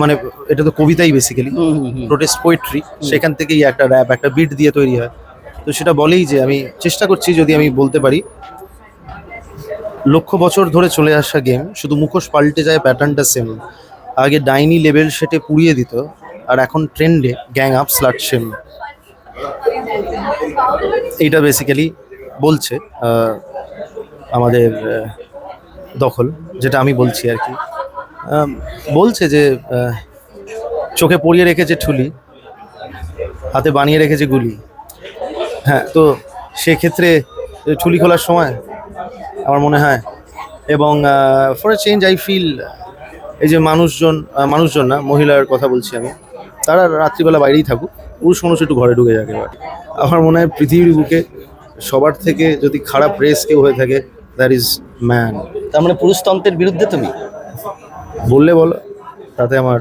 মানে এটা তো কবিতাই বেসিক্যালি প্রোটেস্ট পোয়েট্রি, সেখান থেকেই একটা র্যাপ একটা বিট দিয়ে তৈরি হয়। তো সেটা বলেই যে আমি চেষ্টা করছি, যদি আমি বলতে পারি, লক্ষ বছর ধরে চলে আসা গেম, শুধু মুখোশ পাল্টে যায়, প্যাটার্নটা সেম। আগে ডাইনি লেভেল সেটে পুড়িয়ে দিত, আর এখন ট্রেন্ডে গ্যাং আপ স্লাট সেম। এইটা বেসিক্যালি বলছে আমাদের দখল, যেটা আমি বলছি আর কি। বলছে যে চোখে পরিয়ে রেখেছে ঠুলি, হাতে বানিয়ে রেখেছে গুলি। হ্যাঁ, তো সেক্ষেত্রে ঠুলি খোলার সময় আমার মনে হয়, এবং for a change I feel, এই যে মানুষজন না, মহিলার কথা বলছি আমি, তারা রাত্রিবেলা বাইরেই থাকুক, পুরুষ মানুষ একটু ঘরে ঢুকে যাবে। আমার মনে হয় পৃথিবীর বুকে সবার থেকে যদি খারাপ রেস কেউ হয়ে থাকে, দ্যাট ইজ ম্যান। তার মানে পুরুষতন্ত্রের বিরুদ্ধে তুমি? বললে বলো, তাতে আমার